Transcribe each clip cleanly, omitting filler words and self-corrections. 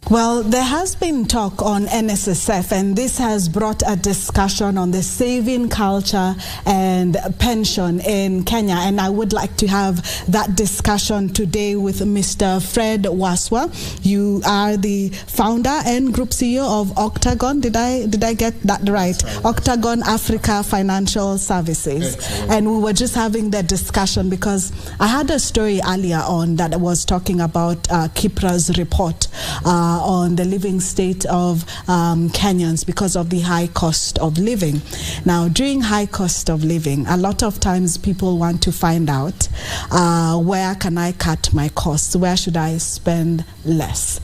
Well, there has been talk on NSSF, and this has brought a discussion on the saving culture and pension in Kenya. And I would like to have that discussion today with Mr. Fred Waswa. You are the founder and group CEO of Octagon. Did I get that right? Octagon Africa Financial Services. Excellent. And we were just having that discussion because I had a story earlier on that was talking about Kipra's report on the living state of Kenyans because of the high cost of living. Now, during high cost of living, a lot of times people want to find out where can I cut my costs? Where should I spend less?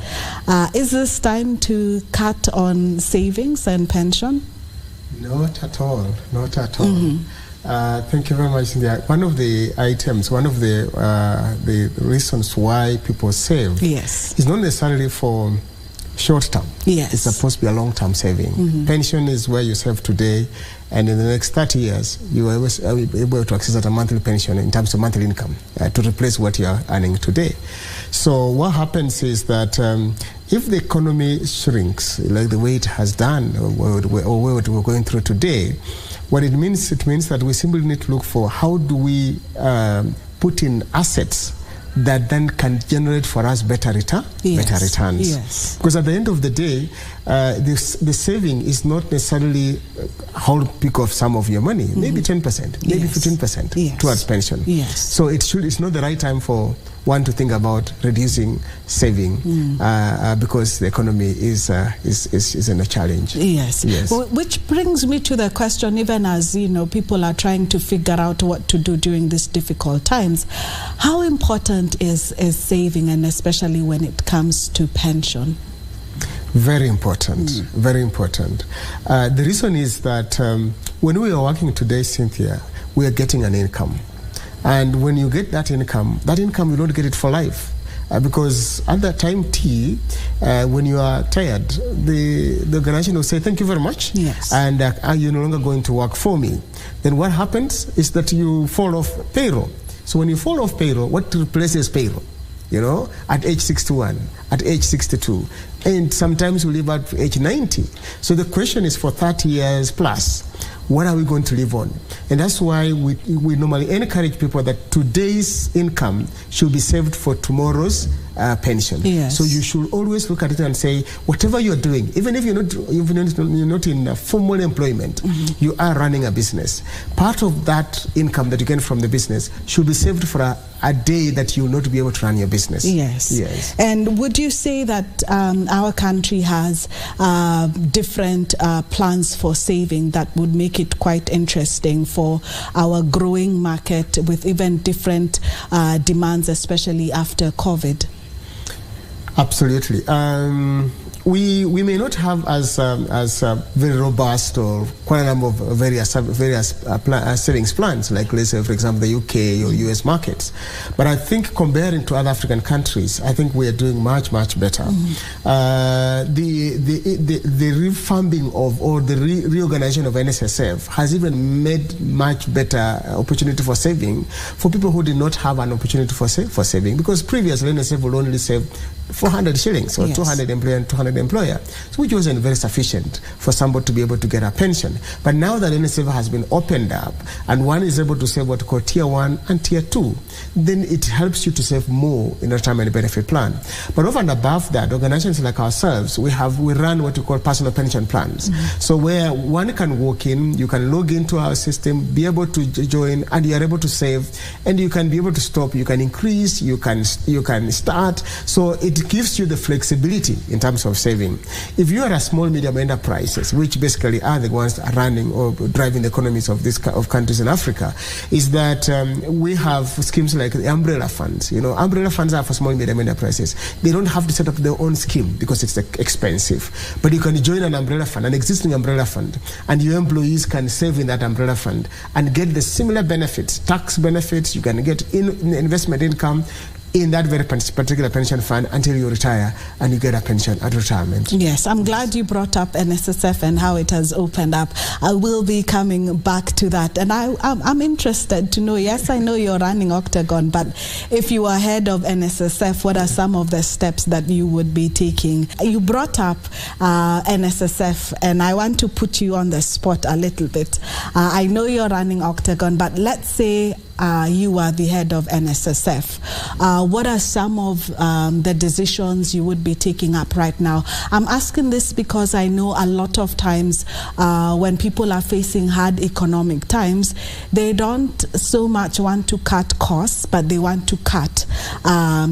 Is this time to cut on savings and pension? Not at all. Not at all. Mm-hmm. Thank you very much. One of the items, one of the reasons why people save is not necessarily for short term. Yes. It's supposed to be a long term saving. Mm-hmm. Pension is where you save today, and in the next 30 years, you are able to access a monthly pension in terms of monthly income to replace what you are earning today. So what happens is that if the economy shrinks, like the way it has done, or what we're going through today, what it means that we simply need to look for how do we put in assets that then can generate for us better returns. Yes. Because at the end of the day, the saving is not necessarily a whole pick of some of your money. Mm-hmm. Maybe 10%, maybe 15% towards pension. Yes. So it's not the right time for one to think about reducing saving because the economy is in a challenge. Yes. Well, which brings me to the question, even as people are trying to figure out what to do during these difficult times, how important is saving, and especially when it comes to pension? Very important, very important. The reason is that when we are working today, Cynthia, we are getting an income. And when you get that income you don't get it for life. Because at that time when you are tired, the organization will say, thank you very much. Yes. And you're no longer going to work for me. Then what happens is that you fall off payroll. So when you fall off payroll, what replaces payroll? At age 61, at age 62, and sometimes we live at age 90. So the question is, for 30 years plus, what are we going to live on? And that's why we normally encourage people that today's income should be saved for tomorrow's pension. Yes. So you should always look at it and say, whatever you're doing, even if you're not in formal employment, you are running a business. Part of that income that you get from the business should be saved for a day that you will not be able to run your business. Yes. And would you say that our country has different plans for saving that would make it quite interesting for our growing market, with even different demands, especially after COVID? Absolutely. We may not have as very robust or quite a number of various savings plans, like, let's say, for example, the UK or US markets. But I think comparing to other African countries, I think we are doing much, much better. The revamping or the reorganization of NSSF has even made much better opportunity for saving for people who did not have an opportunity for saving, because previously NSSF would only save 400 shillings or 200 employer and 200 employer, which wasn't very sufficient for somebody to be able to get a pension. But now that NSSF has been opened up and one is able to save what we call Tier 1 and Tier 2, then it helps you to save more in a retirement benefit plan. But over and above that, organizations like ourselves, we run what we call personal pension plans. So where one can walk in, you can log into our system, be able to join, and you are able to save, and you can be able to stop, you can increase, you can start. So it gives you the flexibility in terms of saving. If you are a small medium enterprises, which basically are the ones running or driving the economies of countries in Africa, is that we have schemes like the umbrella funds. Umbrella funds are for small medium enterprises. They don't have to set up their own scheme because it's expensive. But you can join an umbrella fund, an existing umbrella fund, and your employees can save in that umbrella fund and get the similar benefits, tax benefits. You can get investment income, in that very particular pension fund until you retire and you get a pension at retirement. Yes, I'm glad you brought up NSSF and how it has opened up. I will be coming back to that. And I'm interested to know, yes, I know you're running Octagon, but if you are head of NSSF, what are some of the steps that you would be taking? You brought up NSSF, and I want to put you on the spot a little bit. I know you're running Octagon, but let's say you are the head of NSSF. What are some of the decisions you would be taking up right now? I'm asking this because I know a lot of times when people are facing hard economic times, they don't so much want to cut costs, but they want to cut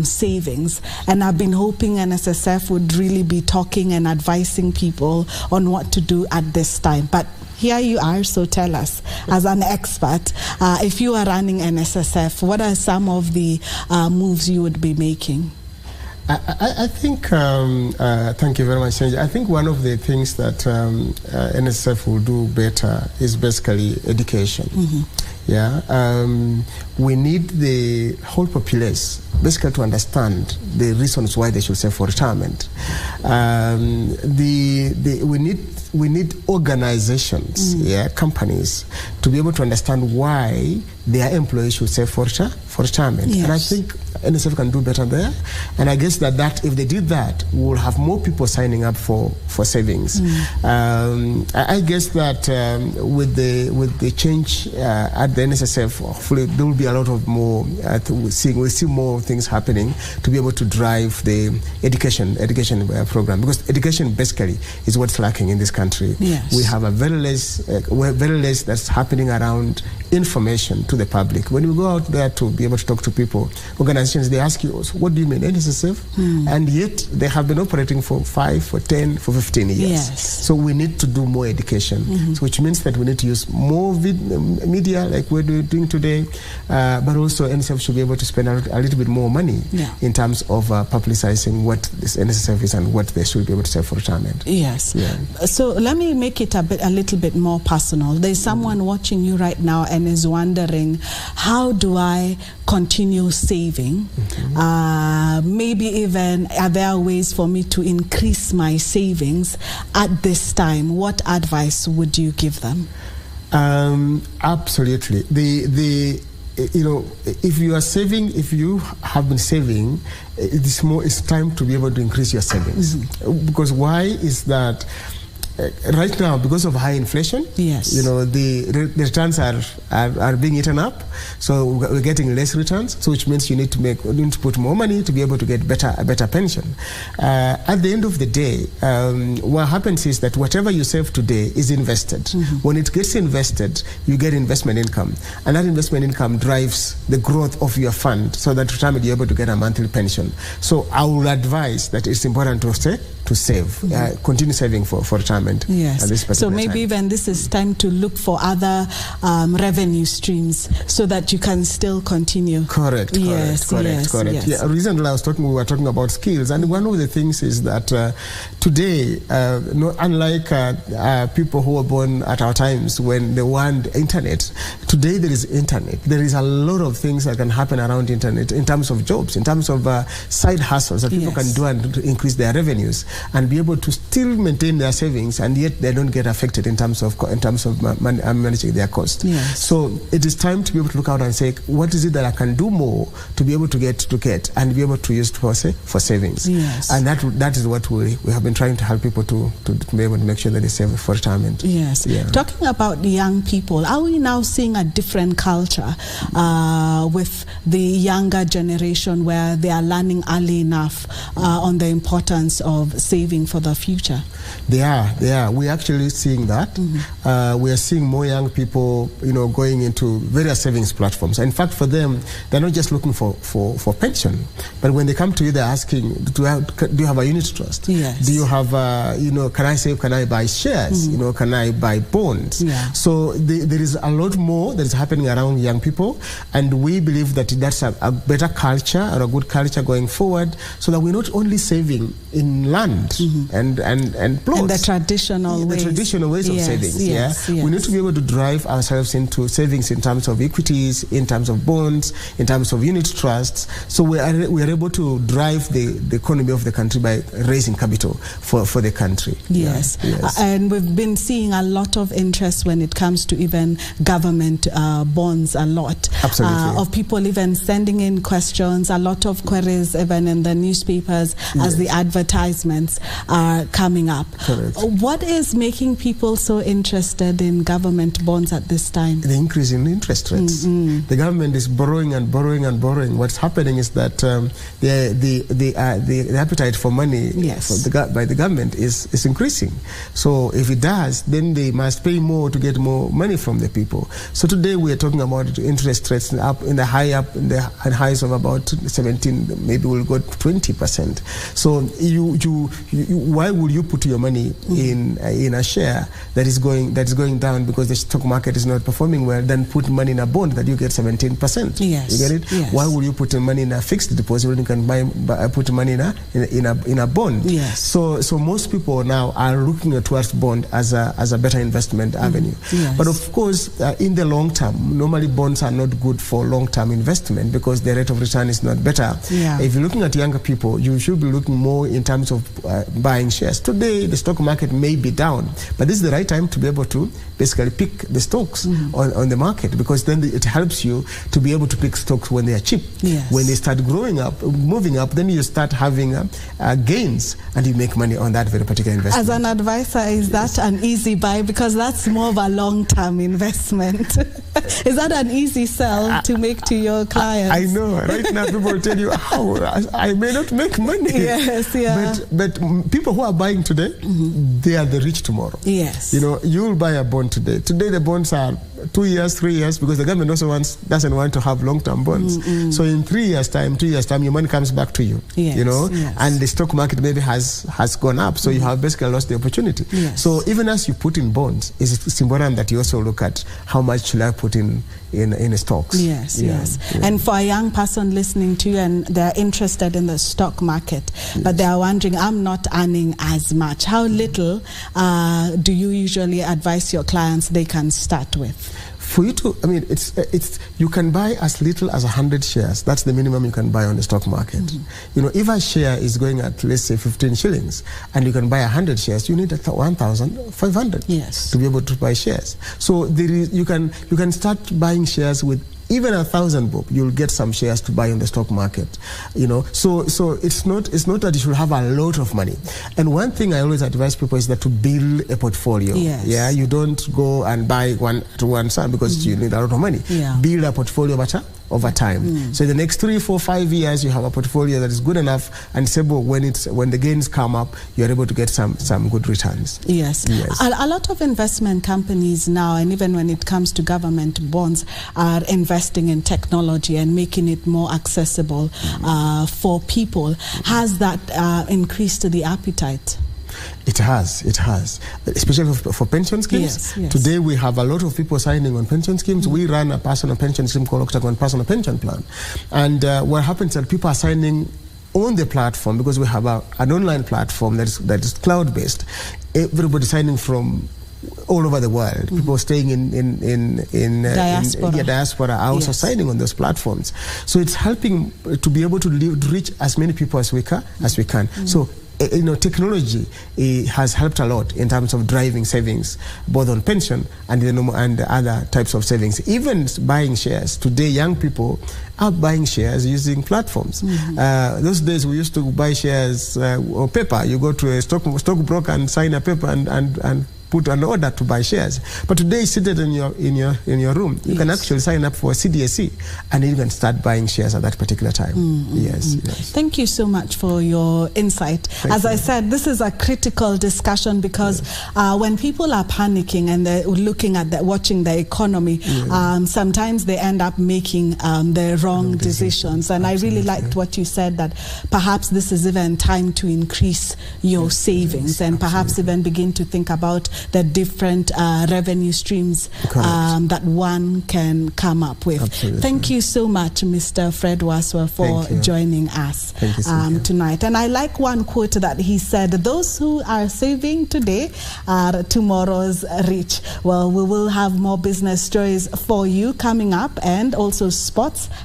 savings. And I've been hoping NSSF would really be talking and advising people on what to do at this time. But here you are, so tell us, as an expert, if you are running NSSF, what are some of the moves you would be making? I think, thank you very much, Sanjay. I think one of the things that NSSF will do better is basically education. Mm-hmm. Yeah, we need the whole populace basically to understand the reasons why they should save for retirement. We need organizations, companies, to be able to understand why their employees should save for retirement. Yes. And I think NSF can do better there. And I guess that if they did that, we'll have more people signing up for savings. I guess that with the change at the NSSF, hopefully there will be a lot of more. We'll see more things happening to be able to drive the education program, because education basically is what's lacking in this country. Yes. We have a very less that's happening around information to the public. When you go out there to be able to talk to people, organizations, they ask you, what do you mean NSSF? And yet they have been operating for 5, for 10, for 15 years. Yes. So we need to do more education, so which means that we need to use more media like we're doing today, but also NSSF should be able to spend a little bit more money in terms of publicizing what this NSSF is and what they should be able to save for retirement. Yes. Yeah. So let me make it a little bit more personal. There's someone watching you right now and is wondering, how do I continue saving? Maybe even are there ways for me to increase my savings at this time? What advice would you give them? Absolutely. If you are saving, if you have been saving, it's time to be able to increase your savings. Because why is that? Right now, because of high inflation, the returns are being eaten up, so we're getting less returns. So which means you need to put more money to be able to get a better pension. At the end of the day, what happens is that whatever you save today is invested. When it gets invested, you get investment income, and that investment income drives the growth of your fund, so that retirement you're able to get a monthly pension. So I would advise that it's important to save, continue saving for retirement. Yes. So maybe even this is time to look for other revenue streams so that you can still continue. Correct. Yes. Yeah, recently we were talking about skills, and one of the things is that today, unlike people who were born at our times when they weren't internet, today there is internet. There is a lot of things that can happen around internet in terms of jobs, in terms of side hustles that people can do and to increase their revenues and be able to still maintain their savings, and yet they don't get affected in terms of managing their cost. Yes. So it is time to be able to look out and say, what is it that I can do more to be able to get and be able to use for savings? Yes. And that is what we have been trying to help people to be able to make sure that they save for retirement. Yes. Yeah. Talking about the young people, are we now seeing a different culture with the younger generation where they are learning early enough on the importance of saving for the future? They are. We're actually seeing that. We are seeing more young people, going into various savings platforms. In fact, for them, they're not just looking for pension, but when they come to you, they're asking, do you have a unit trust? Yes. Do you have, can I save? Can I buy shares? Can I buy bonds? Yeah. So there is a lot more that is happening around young people, and we believe that that's a better culture or a good culture going forward, so that we're not only saving in land, land and plots. And the traditional ways. The traditional ways of savings. Yes. We need to be able to drive ourselves into savings in terms of equities, in terms of bonds, in terms of unit trusts. So we are able to drive the economy of the country by raising capital for the country. Yes. And we've been seeing a lot of interest when it comes to even government bonds a lot. Absolutely. Of people even sending in questions, a lot of queries even in the newspapers as the advertisements are coming up. Correct. What is making people so interested in government bonds at this time? The increase in interest rates. The government is borrowing and borrowing and borrowing. What's happening is that the appetite for money by the government is increasing. So if it does, then they must pay more to get more money from the people. So today we are talking about interest rates up in the highs of about 17, maybe we'll go 20%. So why would you put your money in a share that is going down because the stock market is not performing well, then put money in a bond that you get 17%? Yes. You get it? Yes. Why would you put your money in a fixed deposit when you can put money in a bond? Yes. So most people now are looking towards bond as a better investment avenue. Yes. But of course, in the long term, normally bonds are not good for long-term investment because the rate of return is not better. If you're looking at younger people, you should be looking more in terms of buying shares. Today, the stock market may be down, but this is the right time to be able to basically pick the stocks on the market, because then it helps you to be able to pick stocks when they are cheap. Yes. When they start moving up, then you start having gains and you make money on that very particular investment. As an advisor, is that an easy buy? Because that's more of a long-term investment. Is that an easy sell to make to your clients? I know. Right now, people will tell you, I may not make money. Yes, yeah. But people who are buying today, they are the rich tomorrow. Yes. You'll buy a bond today. Today, the bonds are 2 years, 3 years, because the government also doesn't want to have long-term bonds. So in 3 years' time, 2 years' time, your money comes back to you. Yes, yes. And the stock market maybe has gone up, so you have basically lost the opportunity. Yes. So even as you put in bonds, it's important that you also look at how much should I put in stocks. Yes. And for a young person listening to you and they're interested in the stock market, but they're wondering, I'm not earning as much. How little do you usually advise your clients they can start with? For you to, you can buy as little as 100 shares. That's the minimum you can buy on the stock market. If a share is going at, let's say, 15 shillings, and you can buy 100 shares, you need 1,500 to be able to buy shares. So you can start buying shares with even 1,000 bob, you'll get some shares to buy on the stock market. So it's not that you should have a lot of money. And one thing I always advise people is that to build a portfolio. Yes. Yeah, you don't go and buy one time because you need a lot of money. Build a portfolio over time. So in the next 3, 4, 5 years, you have a portfolio that is good enough and stable. When the gains come up, you're able to get some good returns. Yes. A lot of investment companies now, and even when it comes to government bonds, are investing in technology and making it more accessible for people. Has that increased the appetite? It has, especially for pension schemes. Yes. Today we have a lot of people signing on pension schemes. We run a personal pension scheme called Octagon Personal Pension Plan. And what happens is that people are signing on the platform because we have an online platform that is cloud-based. Everybody signing from all over the world. People staying in diaspora are also signing on those platforms. So it's helping to be able to reach as many people as we can. So technology has helped a lot in terms of driving savings, both on pension and other types of savings. Even buying shares. Today, young people are buying shares using platforms. Those days, we used to buy shares on paper. You go to a stockbroker and sign a paper and put an order to buy shares. But today, seated in your room, you can actually sign up for a CDSE and you can start buying shares at that particular time. Yes. Thank you so much for your insight. As I said, this is a critical discussion because when people are panicking and they're looking at watching the economy, sometimes they end up making the wrong decisions. And I really liked what you said, that perhaps this is even time to increase your savings and perhaps even begin to think about the different revenue streams that one can come up with. Absolutely. Thank you so much, Mr. Fred Waswa, for joining us tonight. And I like one quote that he said, those who are saving today are tomorrow's rich. Well, we will have more business stories for you coming up, and also sports